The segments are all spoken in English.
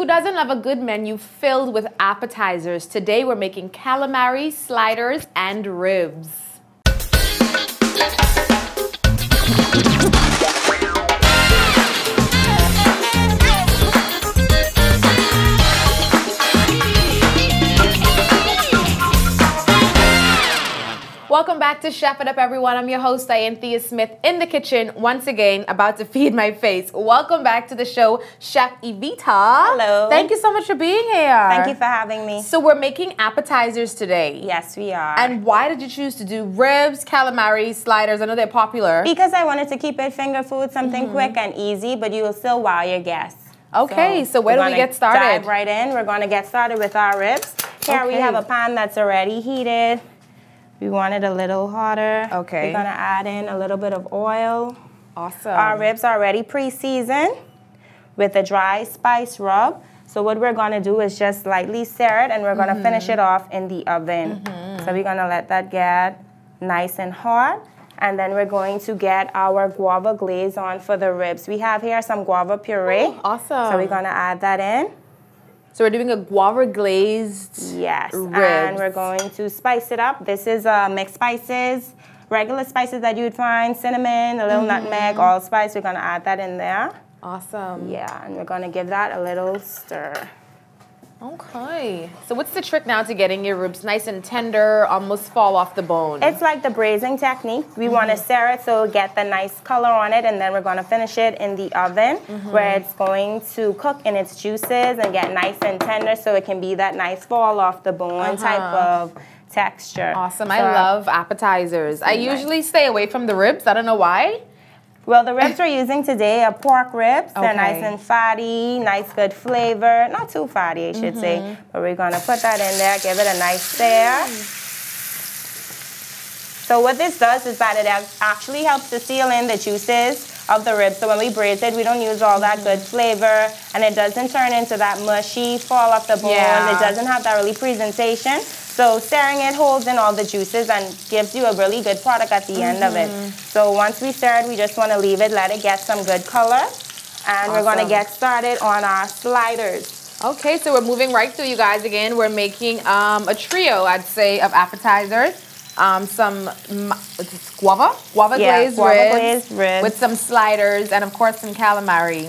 Who doesn't love a good menu filled with appetizers? Today we're making calamari, sliders, and ribs. Welcome back to Chef It Up, everyone. I'm your host, Thea Smith, in the kitchen once again, about to feed my face. Welcome back to the show, Chef Evita. Hello. Thank you so much for being here. Thank you for having me. So we're making appetizers today. Yes, we are. And why did you choose to do ribs, calamari, sliders? I know they're popular. Because I wanted to keep it finger food, something quick and easy, but you will still wow your guests. Okay, so where do we get started? Dive right in. We're going to get started with our ribs. Here we have a pan that's already heated. We want it a little hotter. Okay. We're going to add in a little bit of oil. Awesome. Our ribs are already pre-seasoned with a dry spice rub. So what we're going to do is just lightly sear it, and we're going to finish it off in the oven. So we're going to let that get nice and hot. And then we're going to get our guava glaze on for the ribs. We have here some guava puree. Oh, awesome. So we're going to add that in. So we're doing a guava glazed Yes, ribs. And we're going to spice it up. This is mixed spices, regular spices that you'd find, cinnamon, a little nutmeg, allspice. We're going to add that in there. Awesome. Yeah, and we're going to give that a little stir. Okay. So what's the trick now to getting your ribs nice and tender, almost fall off the bone? It's like the braising technique. We want to sear it so get the nice color on it, and then we're going to finish it in the oven where it's going to cook in its juices and get nice and tender so it can be that nice fall off the bone type of texture. Awesome. So, I love appetizers. I usually stay away from the ribs. I don't know why. well, the ribs we're using today are pork ribs. They're nice and fatty, nice good flavor. Not too fatty, I should say. But we're going to put that in there, give it a nice stir. So what this does is that it actually helps to seal in the juices of the ribs. So when we braise it, we don't use all that good flavor, and it doesn't turn into that mushy, fall off the bone. It doesn't have that really presentation. So stirring it holds in all the juices and gives you a really good product at the end of it. So once we stir it, we just want to leave it, let it get some good color. And we're going to get started on our sliders. Okay, so we're moving right through, you guys. Again, we're making a trio, I'd say, of appetizers. Some guava glazed ribs with some sliders, and of course some calamari.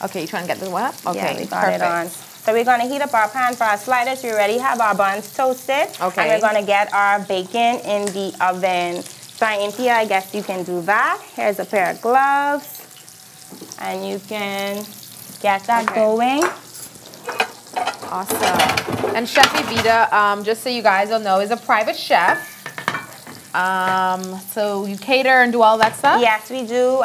Okay, you trying to get this one up? Okay, yeah, we got it on. So we're going to heat up our pan for our sliders. We already have our buns toasted. Okay. And we're going to get our bacon in the oven. So Cynthia, I guess you can do that. Here's a pair of gloves. And you can get that going. Awesome. And Chef Evita, just so you guys all know, is a private chef. So you cater and do all that stuff? Yes, we do.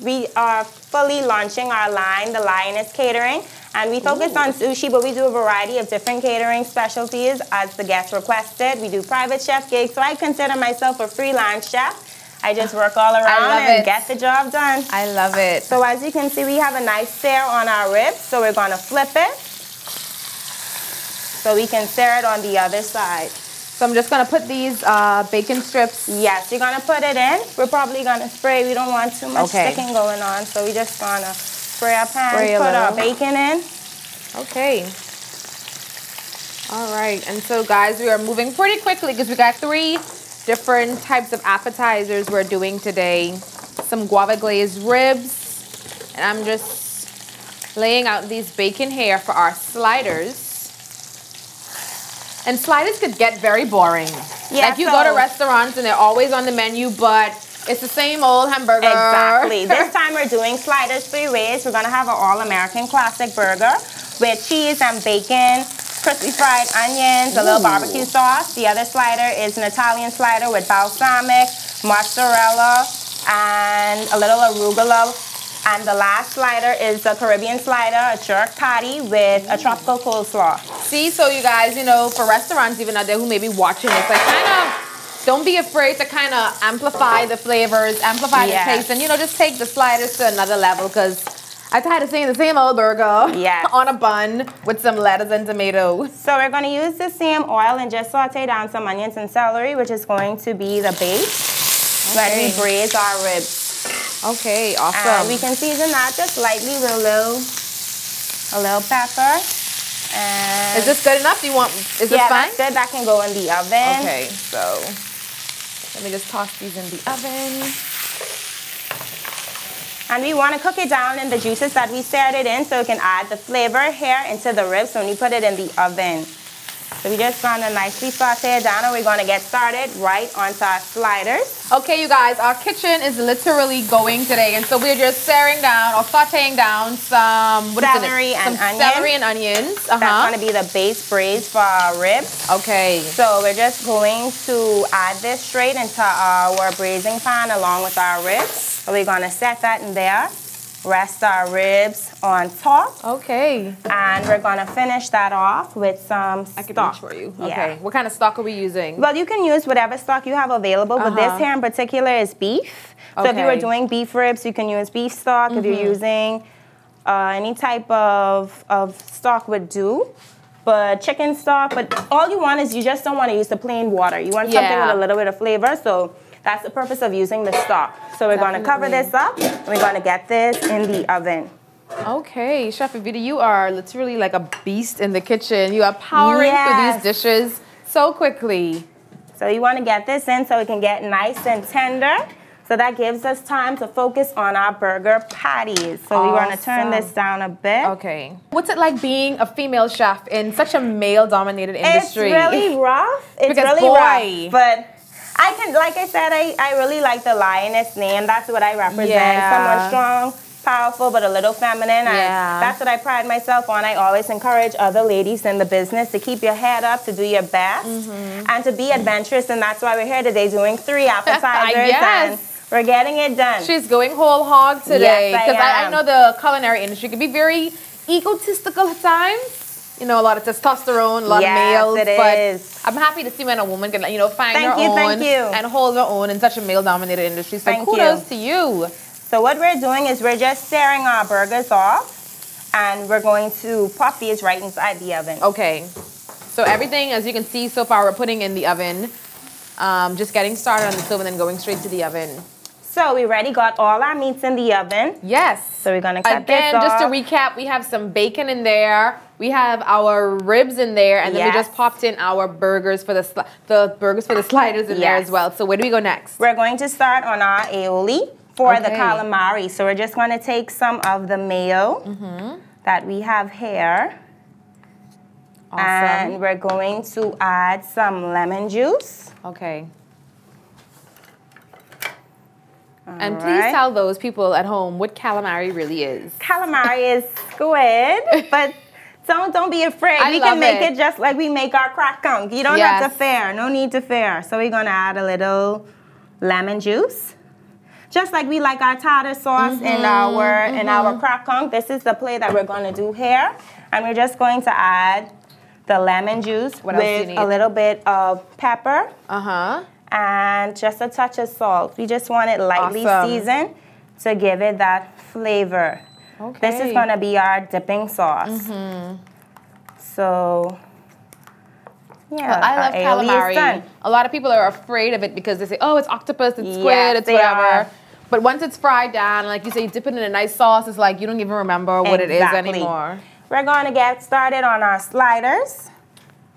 We are fully launching our line, the Lioness Catering. And we focus on sushi, but we do a variety of different catering specialties as the guests requested. We do private chef gigs, so I consider myself a freelance chef. I just work all around and get the job done. I love it. So as you can see, we have a nice sear on our ribs, so we're going to flip it so we can sear it on the other side. So I'm just going to put these bacon strips. Yes, you're going to put it in. We're probably going to spray. We don't want too much sticking going on, so we're just going to spray our pan, put our bacon in. Okay. All right. And so, guys, we are moving pretty quickly because we got 3 different types of appetizers we're doing today. Some guava glazed ribs. And I'm just laying out these bacon here for our sliders. And sliders could get very boring. Yeah, like you go to restaurants and they're always on the menu, but it's the same old hamburger. Exactly. This time we're doing sliders 3 ways. We're going to have an all-American classic burger with cheese and bacon, crispy fried onions, a little barbecue sauce. The other slider is an Italian slider with balsamic, mozzarella, and a little arugula. And the last slider is a Caribbean slider, a jerk patty with a tropical coleslaw. See, so you guys, you know, for restaurants even out there who may be watching this, like kind of don't be afraid to kind of amplify the flavors, amplify the taste, and, you know, just take the sliders to another level because I'm tired of seeing the same old burger on a bun with some lettuce and tomatoes. So we're going to use the same oil and just saute down some onions and celery, which is going to be the base when we braise our ribs. Okay, awesome. And we can season that just lightly with a little a little pepper. And is this good enough? Do you want, is this fine? That's good. That can go in the oven. Okay, so let me just toss these in the oven. And we want to cook it down in the juices that we stirred it in so it can add the flavor here into the ribs when you put it in the oven. So we just want to nicely saute it down, and we're going to get started right onto our sliders. Okay, you guys, our kitchen is literally going today, and so we're just sautéing down some celery and onions. That's going to be the base braise for our ribs. Okay. So we're just going to add this straight into our braising pan along with our ribs. So we're going to set that in there. Rest our ribs on top. Okay. And we're going to finish that off with some stock. I can reach for you. Yeah. Okay. What kind of stock are we using? Well, you can use whatever stock you have available, but this here in particular is beef. So if you were doing beef ribs, you can use beef stock. If you're using any type of stock would do. But chicken stock, but all you want is you just don't want to use the plain water. You want something with a little bit of flavor, so that's the purpose of using the stock. So we're going to cover this up, and we're going to get this in the oven. Okay, Chef Evita, you are literally like a beast in the kitchen. You are powering through these dishes so quickly. So you want to get this in so it can get nice and tender. So that gives us time to focus on our burger patties. So we're going to turn this down a bit. Okay. What's it like being a female chef in such a male-dominated industry? It's really rough. It's really rough. But I can, like I said, I really like the lioness name. That's what I represent. Someone strong, powerful, but a little feminine. And that's what I pride myself on. I always encourage other ladies in the business to keep your head up, to do your best, and to be adventurous. And that's why we're here today doing 3 appetizers. And we're getting it done. She's going whole hog today. Yes, because I know the culinary industry can be very egotistical at times. You know, a lot of testosterone, a lot of males. But I'm happy to see when a woman can, you know, find her own and hold her own in such a male-dominated industry. So kudos to you. So what we're doing is we're just stirring our burgers off, and we're going to pop these right inside the oven. Okay. So everything, as you can see so far, we're putting in the oven. Just getting started on the stove and then going straight to the oven. So we already got all our meats in the oven. Yes. So we're going to cut this off. Again, just to recap, we have some bacon in there. We have our ribs in there, and then we just popped in our burgers for the burgers for the sliders in there as well. So where do we go next? We're going to start on our aioli for the calamari. So we're just going to take some of the mayo that we have here. Awesome. And we're going to add some lemon juice. Okay. And please tell those people at home what calamari really is. Calamari is squid, but don't be afraid. We can make it just like we make our crack conch. You don't have to fare. No need to fare. So we're going to add a little lemon juice. Just like we like our tartar sauce in our crack conch. This is the plate that we're going to do here. And we're just going to add the lemon juice with a little bit of pepper. And just a touch of salt. We just want it lightly seasoned to give it that flavor. Okay. This is going to be our dipping sauce. So, yeah, I love calamari. A lot of people are afraid of it because they say, oh, it's octopus, it's squid, it's whatever. But once it's fried down, like you say, you dip it in a nice sauce, it's like you don't even remember what it is anymore. We're going to get started on our sliders.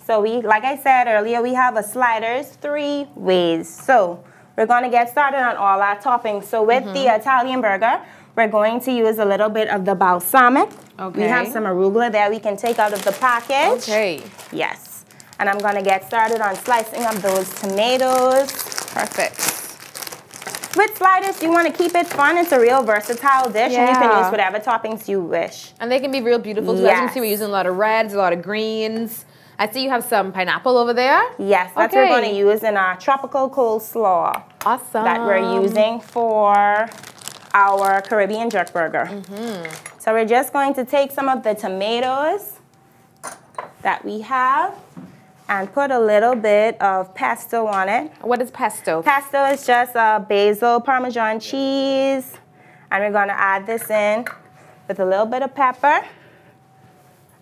So like I said earlier, we have a sliders 3 ways. So we're going to get started on all our toppings. So with the Italian burger, we're going to use a little bit of the balsamic. Okay. We have some arugula there we can take out of the package. Okay. Yes. And I'm going to get started on slicing up those tomatoes. Perfect. With sliders, you want to keep it fun. It's a real versatile dish, and you can use whatever toppings you wish. And they can be real beautiful. So as you can see, we're using a lot of reds, a lot of greens. I see you have some pineapple over there. Yes, that's what we're going to use in our tropical coleslaw. Awesome. That we're using for our Caribbean jerk burger. So we're just going to take some of the tomatoes that we have and put a little bit of pesto on it. What is pesto? Pesto is just basil, Parmesan cheese. And we're going to add this in with a little bit of pepper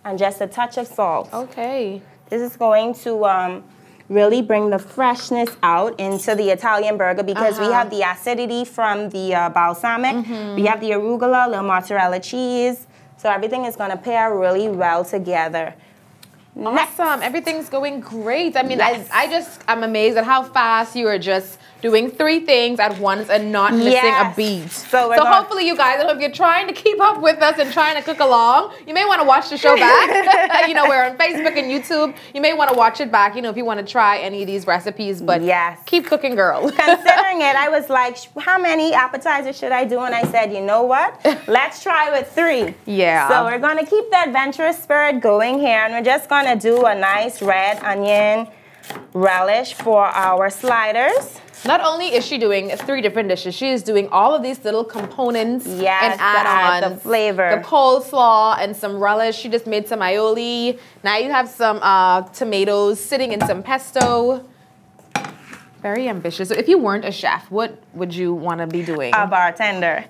and just a touch of salt. Okay. This is going to really bring the freshness out into the Italian burger because we have the acidity from the balsamic. We have the arugula, a little mozzarella cheese. So everything is going to pair really well together. Awesome. Everything's going great. I mean, yes. I'm amazed at how fast you are just doing 3 things at once and not missing a beat. So hopefully you guys, if you're trying to keep up with us and trying to cook along, you may want to watch the show back. You know, we're on Facebook and YouTube. You may want to watch it back, you know, if you want to try any of these recipes. But yes, keep cooking, girl. Considering it, I was like, how many appetizers should I do? And I said, you know what? Let's try with 3. Yeah. So we're going to keep the adventurous spirit going here. And we're just going to do a nice red onion relish for our sliders. Not only is she doing 3 different dishes, she is doing all of these little components and add-ons. The flavor. The coleslaw and some relish. She just made some aioli. Now you have some tomatoes sitting in some pesto. Very ambitious. So if you weren't a chef, what would you want to be doing? A bartender.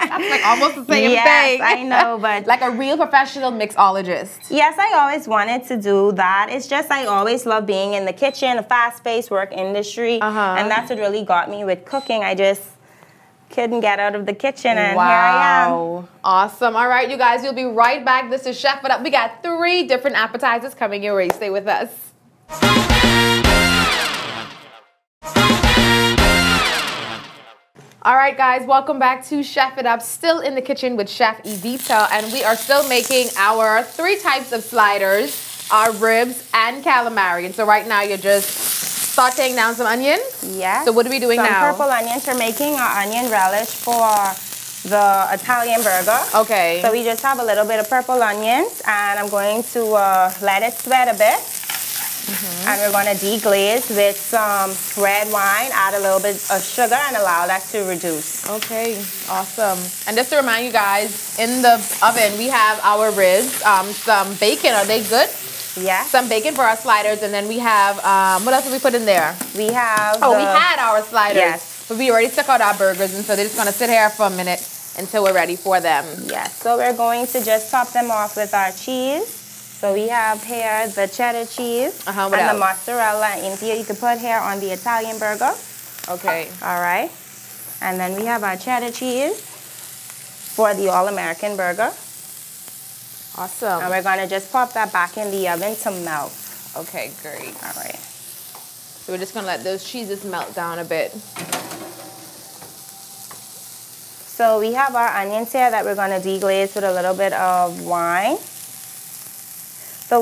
That's like almost the same thing. Yes, I know, but... like a real professional mixologist. Yes, I always wanted to do that. It's just I always love being in the kitchen, a fast-paced work industry, and that's what really got me with cooking. I just couldn't get out of the kitchen, and here I am. Awesome. All right, you guys, we'll be right back. This is Chef It Up. We got 3 different appetizers coming your way. Stay with us. All right, guys, welcome back to Chef It Up. Still in the kitchen with Chef Evita, and we are still making our 3 types of sliders, our ribs and calamari. And so right now you're just sauteing down some onions? Yes. So what are we doing now? Some purple onions. We're making our onion relish for the Italian burger. Okay. So we just have a little bit of purple onions, and I'm going to let it sweat a bit. And we're going to deglaze with some red wine, add a little bit of sugar, and allow that to reduce. Okay, awesome. And just to remind you guys, in the oven, we have our ribs, some bacon. Are they good? Yeah. Some bacon for our sliders, and then we have, what else did we put in there? We have... we had our sliders. Yes. But we already took out our burgers, and so they're just going to sit here for a minute until we're ready for them. Yes, so we're going to just top them off with our cheese. So we have here the cheddar cheese and the mozzarella. And here you can put here on the Italian burger. Okay. All right. And then we have our cheddar cheese for the all-American burger. Awesome. And we're going to just pop that back in the oven to melt. Okay, great. All right. So we're just going to let those cheeses melt down a bit. So we have our onions here that we're going to deglaze with a little bit of wine. The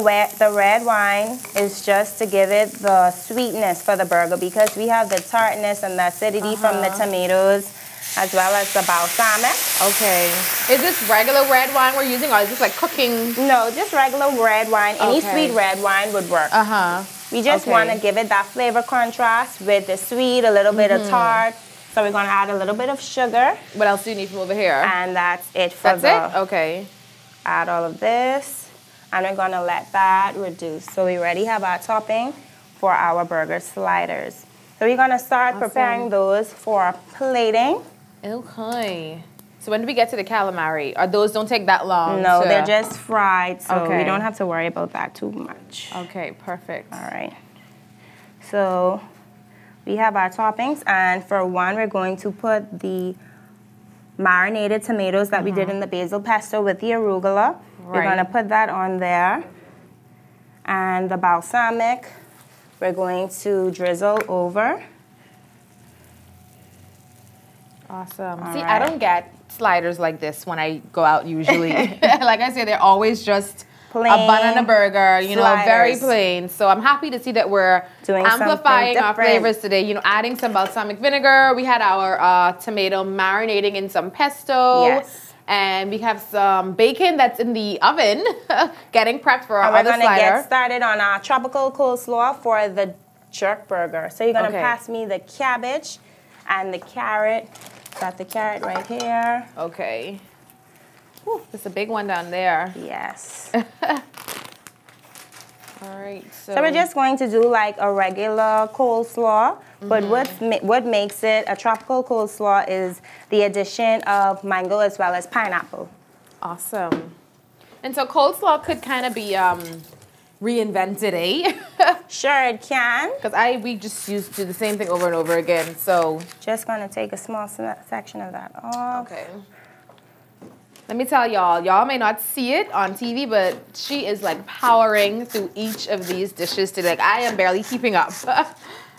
red wine is just to give it the sweetness for the burger, because we have the tartness and the acidity from the tomatoes as well as the balsamic. Okay. Is this regular red wine we're using, or is this like cooking? No, just regular red wine. Any sweet red wine would work. We just want to give it that flavor contrast with the sweet, a little bit of tart. So we're going to add a little bit of sugar. What else do you need from over here? And that's it for That's it? Okay. Add all of this. And we're going to let that reduce. So we already have our topping for our burger sliders. So we're going to start preparing those for plating. Okay. So when do we get to the calamari? Those don't take that long? No, they're just fried, so we don't have to worry about that too much. Okay, perfect. All right. So we have our toppings, and for one, we're going to put the marinated tomatoes that we did in the basil pesto with the arugula. We're going to put that on there. And the balsamic, we're going to drizzle over. Awesome. See, I don't get sliders like this when I go out usually. Like I said, they're always just plain a bun and a burger, you know, very plain. So I'm happy to see that we're doing amplifying our flavors today. You know, adding some balsamic vinegar. We had our tomato marinating in some pesto. Yes. And we have some bacon that's in the oven, getting prepped for our other slider. We're going to get started on our tropical coleslaw for the jerk burger. So you're going to pass me the cabbage and the carrot. Got the carrot right here. Okay. Whew, there's a big one down there. Yes. All right. So we're just going to do like a regular coleslaw. But what makes it a tropical coleslaw is the addition of mango as well as pineapple. Awesome. And so coleslaw could kind of be reinvented, eh? Sure, it can. Because we just used to do the same thing over and over again, so. Just going to take a small section of that off. Okay. Let me tell y'all may not see it on TV, but she is like powering through each of these dishes today. Like, I am barely keeping up.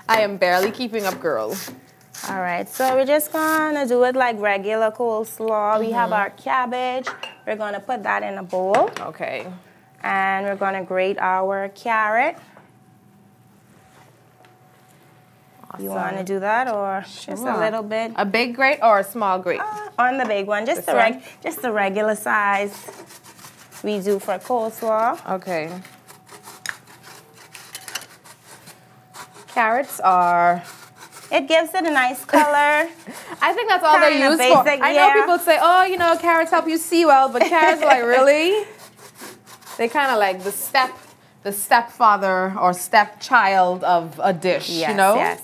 I am barely keeping up, girl. All right, so we're just gonna do it like regular coleslaw. We have our cabbage. We're gonna put that in a bowl. Okay. And we're gonna grate our carrot. Awesome. You wanna do that or just a little bit? A big grate or a small grate? On the big one, just the regular size we do for coleslaw. Okay. Carrots are... It gives it a nice color. I think that's all they're used for. I know people say, oh, you know, carrots help you see well, but carrots are like, really? They kind of like the stepfather or stepchild of a dish, you know? Yes.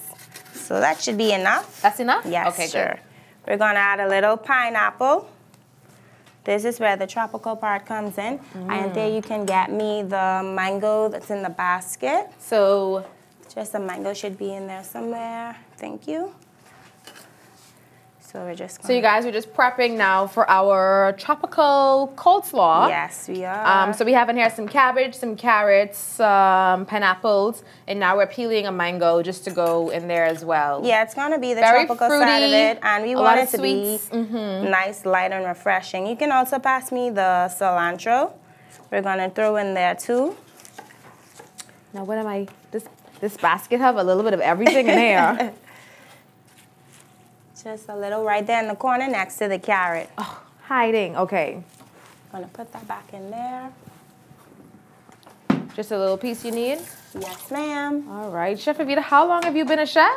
So that should be enough. That's enough? Yes, okay, sure. good. We're gonna add a little pineapple. This is where the tropical part comes in. And there you can get me the mango that's in the basket. So just the mango should be in there somewhere. Thank you. So we're just gonna... So you guys are just prepping now for our tropical coleslaw. Yes, we are. So we have in here some cabbage, some carrots, pineapples, and now we're peeling a mango just to go in there as well. Yeah, it's gonna be the Very tropical fruity, side of it, and we want it to sweets. be nice, light, and refreshing. You can also pass me the cilantro. We're gonna throw in there too. Now what am I? This basket have a little bit of everything in here. Just a little right there in the corner next to the carrot. Oh, hiding, okay. I'm gonna put that back in there. Just a little piece you need? Yes, ma'am. All right, Chef Evita, how long have you been a chef?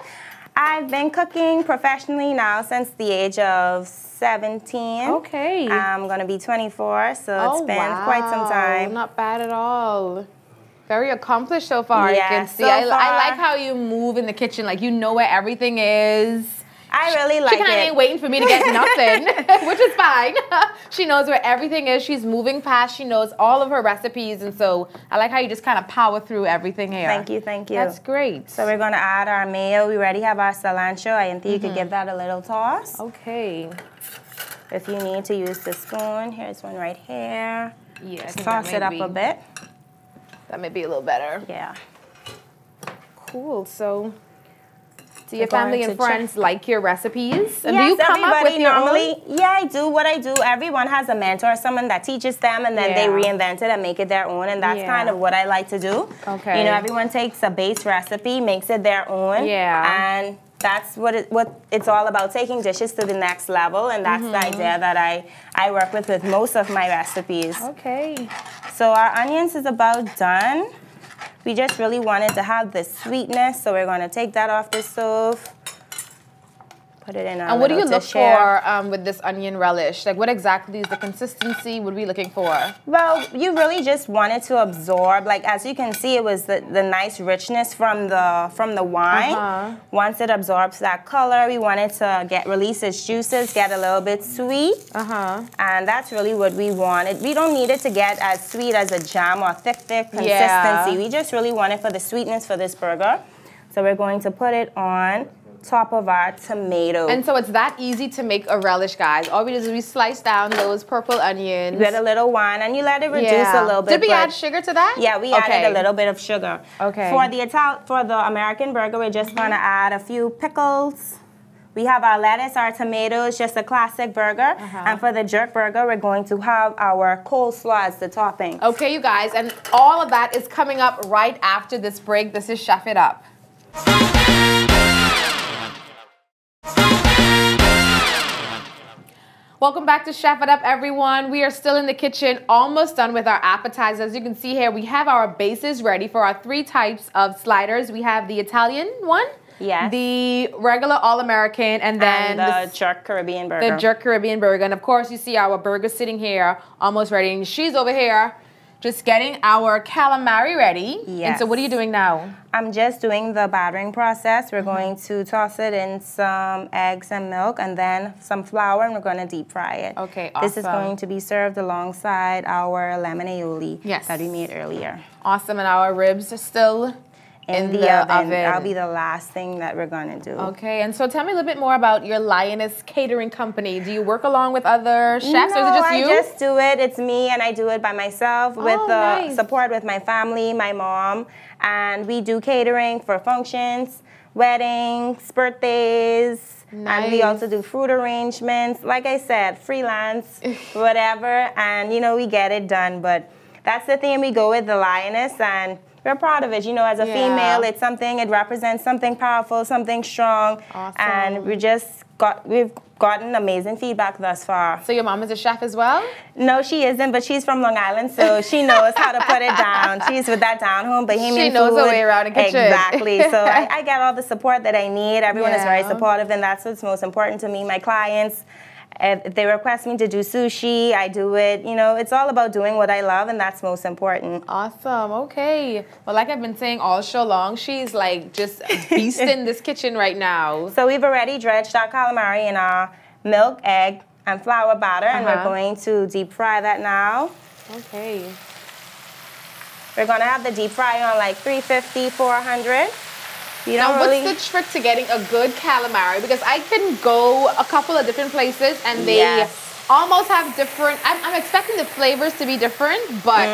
I've been cooking professionally now since the age of 17. Okay. I'm gonna be 24, so it's been quite some time. Not bad at all. Very accomplished so far, Yeah, you can see. so I far. like how you move in the kitchen, like you know where everything is. I really like it. She kind of ain't waiting for me to get nothing, which is fine. She knows where everything is. She's moving past. She knows all of her recipes, and so I like how you just kind of power through everything here. Thank you, thank you. That's great. So we're gonna add our mayo. We already have our cilantro. I think you could give that a little toss. Okay. If you need to use the spoon, here's one right here. Yeah, just toss it up a bit. That may be a little better. Yeah. Cool. So, do your family and friends like your recipes? And yes, do you come up with your own? Yeah, I do. What I do, everyone has a mentor, someone that teaches them, and then they reinvent it and make it their own. And that's kind of what I like to do. Okay. You know, everyone takes a base recipe, makes it their own. Yeah. And that's what it's all about, taking dishes to the next level. And that's the idea that I work with most of my recipes. Okay. So our onions is about done. We just really wanted to have the sweetness, so we're going to take that off the stove. Put it in our And what do you look here. for with this onion relish? Like, what exactly is the consistency? What are we looking for? Well, you really just want it to absorb. Like, as you can see, it was the nice richness from the wine. Once it absorbs that color, we want it to release its juices, get a little bit sweet. And that's really what we wanted. We don't need it to get as sweet as a jam or thick consistency. Yeah. We just really want it for the sweetness for this burger. So we're going to put it on top of our tomato. And so it's that easy to make a relish, guys. All we do is we slice down those purple onions. With a little wine, and you let it reduce a little bit. Did we add sugar to that? Yeah, we added a little bit of sugar. Okay. For the American burger, we're just gonna add a few pickles. We have our lettuce, our tomatoes, just a classic burger. And for the jerk burger, we're going to have our coleslaw as the topping. Okay, you guys, and all of that is coming up right after this break. This is Chef It Up. Welcome back to Chef It Up, everyone. We are still in the kitchen, almost done with our appetizers. As you can see here, we have our bases ready for our 3 types of sliders. We have the Italian one, the regular All-American, and then the jerk Caribbean burger. The jerk Caribbean burger. And of course, you see our burger sitting here, almost ready. And she's over here just getting our calamari ready. Yes. And so what are you doing now? I'm just doing the battering process. We're going to toss it in some eggs and milk and then some flour, and we're going to deep fry it. Okay, awesome. This is going to be served alongside our lemon aioli that we made earlier. Awesome, and our ribs are still in the oven. That'll be the last thing that we're gonna do. Okay, and so tell me a little bit more about your Lioness Catering Company. Do you work along with other chefs, or is it just you? I just do it. It's me, and I do it by myself with the support with my family, my mom, and we do catering for functions, weddings, birthdays, and we also do fruit arrangements. Like I said, freelance, whatever, and you know, we get it done. But that's the thing, we go with the Lioness, and we're proud of it. You know, as a female, it's something, it represents something powerful, something strong. Awesome. And we've gotten amazing feedback thus far. So your mom is a chef as well? No, she isn't, but she's from Long Island, so she knows how to put it down. She's with that down-home Bahamian food. She knows her way around the kitchen. Exactly. So I get all the support that I need. Everyone is very supportive, and that's what's most important to me. My clients, if they request me to do sushi, I do it. You know, it's all about doing what I love, and that's most important. Awesome. Okay. Well, like I've been saying all show long, she's like just beasting this kitchen right now. So we've already dredged our calamari in our milk, egg, and flour batter, and we're going to deep fry that now. Okay. We're going to have the deep fry on like 350, 400. Now, what's the trick to getting a good calamari? Because I can go a couple of different places and they almost have different, I'm expecting the flavors to be different, but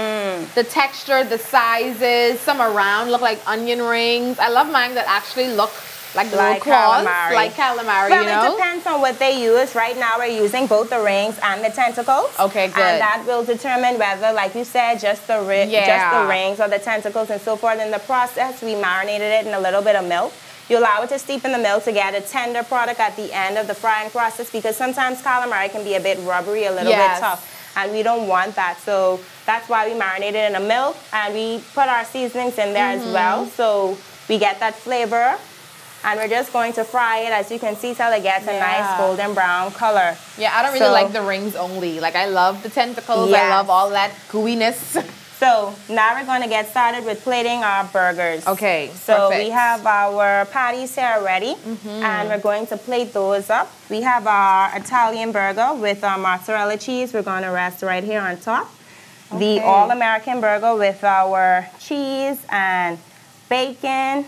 the texture, the sizes, some around look like onion rings. I love mine that actually look like little claws, like calamari, well, you know? It depends on what they use. Right now, we're using both the rings and the tentacles. Okay, good. And that will determine whether, like you said, just the rings or the tentacles and so forth. In the process, we marinated it in a little bit of milk. You allow it to steep in the milk to get a tender product at the end of the frying process, because sometimes calamari can be a bit rubbery, a little bit tough, and we don't want that. So that's why we marinate it in the milk, and we put our seasonings in there as well, so we get that flavor. And we're just going to fry it, as you can see, till it gets a nice golden brown color. Yeah, I don't really like the rings only. Like, I love the tentacles. I love all that gooiness. So now we're going to get started with plating our burgers. Okay, so we have our patties here ready, and we're going to plate those up. We have our Italian burger with our mozzarella cheese. We're going to rest right here on top. The all-American burger with our cheese and bacon.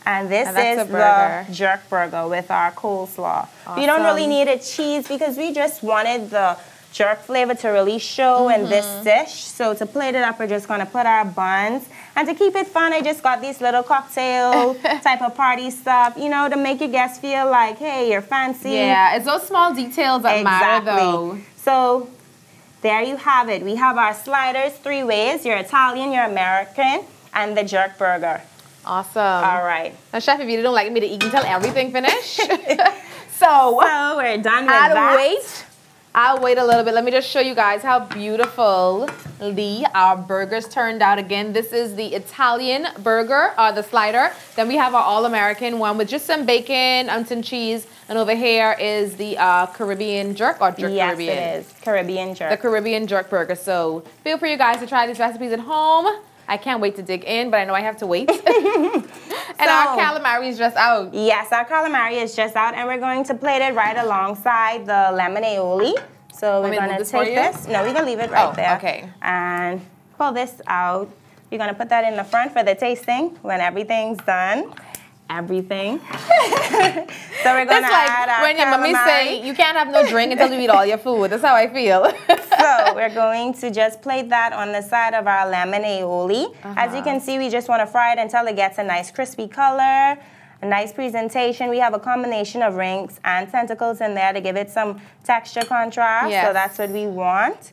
And this is the jerk burger with our coleslaw. Awesome. We don't really need a cheese because we just wanted the jerk flavor to really show in this dish. So to plate it up, we're just going to put our buns. And to keep it fun, I just got these little cocktail type of party stuff, you know, to make your guests feel like, hey, you're fancy. Yeah, it's those small details that matter, though. So there you have it. We have our sliders 3 ways, your Italian, your American, and the jerk burger. Awesome. All right. Now, Chef, if you don't like me to eat until everything finished. so we're done with that. I'll wait a little bit. Let me just show you guys how beautifully our burgers turned out. Again, this is the Italian burger, the slider. Then we have our all-American one with just some bacon and some cheese. And over here is the Caribbean jerk, or jerk Caribbean. Yes, it is. Caribbean jerk. The Caribbean jerk burger. So feel free, you guys, to try these recipes at home. I can't wait to dig in, but I know I have to wait. And our calamari is just out. Yes, our calamari is just out, and we're going to plate it right alongside the lemon aioli. So we're going to take this. No, we're going to leave it right there. Okay. And pull this out. We're going to put that in the front for the tasting when everything's done. Everything. So we're going to add our when your mommy say you can't have no drink until you eat all your food. That's how I feel. So we're going to just plate that on the side of our lemon aioli. As you can see, we just want to fry it until it gets a nice crispy color, a nice presentation. We have a combination of rings and tentacles in there to give it some texture contrast. So that's what we want.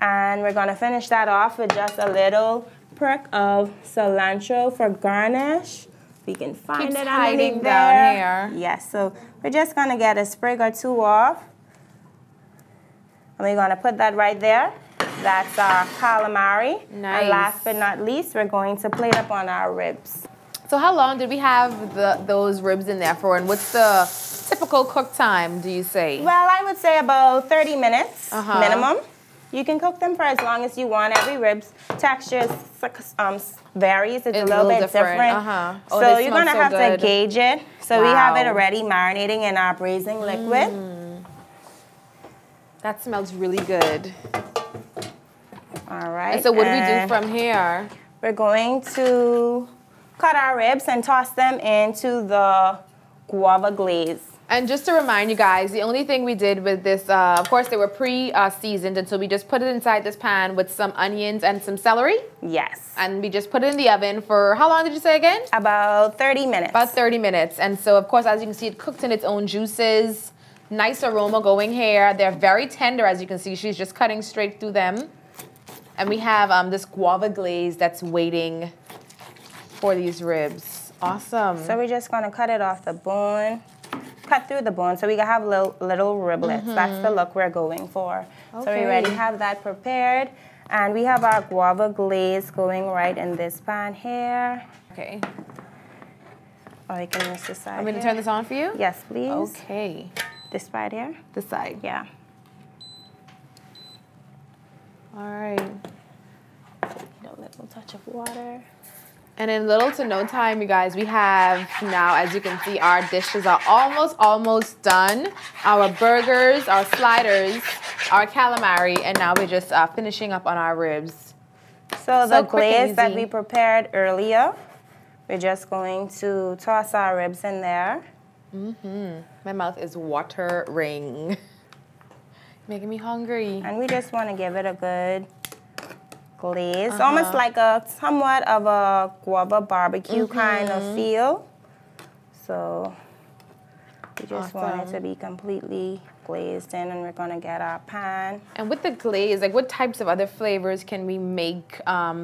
And we're going to finish that off with just a little prick of cilantro for garnish. We can find it hiding down here. Yes, so we're just going to get a sprig or 2 off. And we're going to put that right there. That's our calamari. Nice. And last but not least, we're going to plate up on our ribs. So how long did we have those ribs in there for? And what's the typical cook time, do you say? Well, I would say about 30 minutes minimum. You can cook them for as long as you want. Every rib's texture varies. It's a little bit different. So you're going to have to gauge it. So we have it already marinating in our braising liquid. That smells really good. All right. And so what do we do from here? We're going to cut our ribs and toss them into the guava glaze. And just to remind you guys, the only thing we did with this, of course, they were pre-seasoned, and so we just put it inside this pan with some onions and some celery. Yes. And we just put it in the oven for, how long did you say again? About 30 minutes. About 30 minutes. And so, of course, as you can see, it cooked in its own juices. Nice aroma going here. They're very tender, as you can see. She's just cutting straight through them. And we have this guava glaze that's waiting for these ribs. Awesome. So we're just going to cut it off the bone. Cut through the bone so we can have little riblets. That's the look we're going for. Okay. So we already have that prepared. And we have our guava glaze going right in this pan here. Okay. Or you can use this side. I'm going to turn this on for you? Yes, please. Okay. This side here? This side. Yeah. All right. A little touch of water. And in little to no time, you guys, we have now, as you can see, our dishes are almost done. Our burgers, our sliders, our calamari, and now we're just finishing up on our ribs. So the glaze that we prepared earlier, we're just going to toss our ribs in there. My mouth is watering. Making me hungry. And we just want to give it a good glaze, almost like a somewhat of a guava barbecue kind of feel. So we just want it to be completely glazed in, and we're going to get our pan. And with the glaze, like what types of other flavors can we make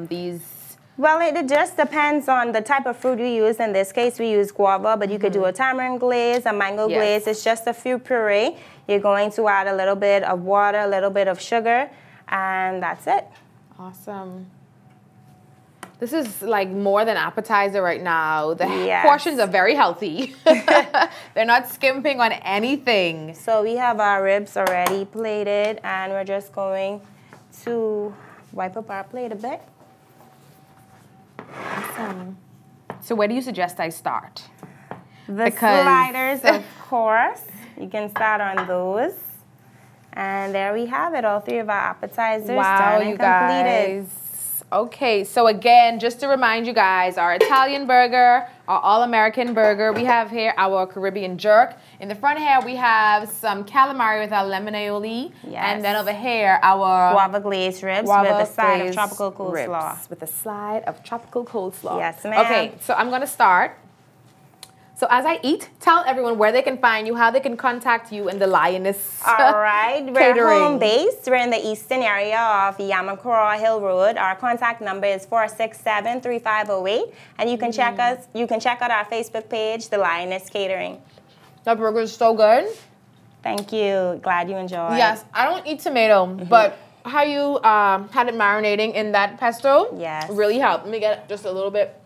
these? Well, it just depends on the type of fruit you use. In this case, we use guava, but you could do a tamarind glaze, a mango glaze. It's just a fruit puree. You're going to add a little bit of water, a little bit of sugar, and that's it. Awesome. This is like more than appetizer right now. The portions are very healthy. They're not skimping on anything. So we have our ribs already plated, and we're just going to wipe up our plate a bit. Awesome. So where do you suggest I start? The sliders, of course. You can start on those. And there we have it, all three of our appetizers done and completed. Okay, so again, just to remind you guys, our Italian burger, our all-American burger, we have here our Caribbean jerk. In the front here, we have some calamari with our lemon aioli. Yes. And then over here, our guava glazed ribs with a side of tropical coleslaw. With a side of tropical coleslaw. Yes, ma'am. Okay, so I'm going to start. So as I eat, tell everyone where they can find you, how they can contact you in the Lioness All right. We're home-based. We're in the eastern area of Yamacraw Hill Road. Our contact number is 467-3508. And you can check us. You can check out our Facebook page, The Lioness Catering. That burger is so good. Thank you. Glad you enjoyed. Yes. I don't eat tomato, but how you had it marinating in that pesto really helped. Let me get just a little bit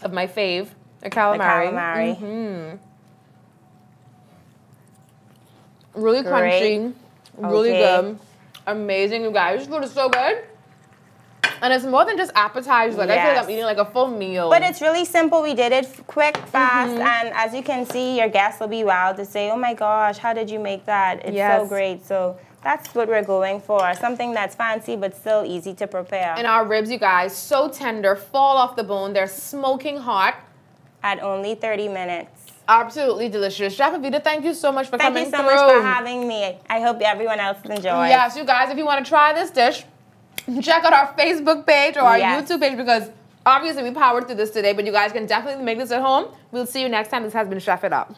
of my fave. The calamari. Really crunchy, really good, amazing, you guys. This food is so good. And it's more than just appetizers. Like I feel like I'm eating like a full meal. But it's really simple. We did it quick, fast, and as you can see, your guests will be wowed to say, oh my gosh, how did you make that? It's so great. So that's what we're going for. Something that's fancy but still easy to prepare. And our ribs, you guys, so tender, fall off the bone. They're smoking hot. At only 30 minutes. Absolutely delicious. Chef Evita, thank you so much for coming through. Thank you so much for having me. I hope everyone else enjoys. Yes, you guys, if you want to try this dish, check out our Facebook page or our YouTube page, because obviously we powered through this today, but you guys can definitely make this at home. We'll see you next time. This has been Chef It Up.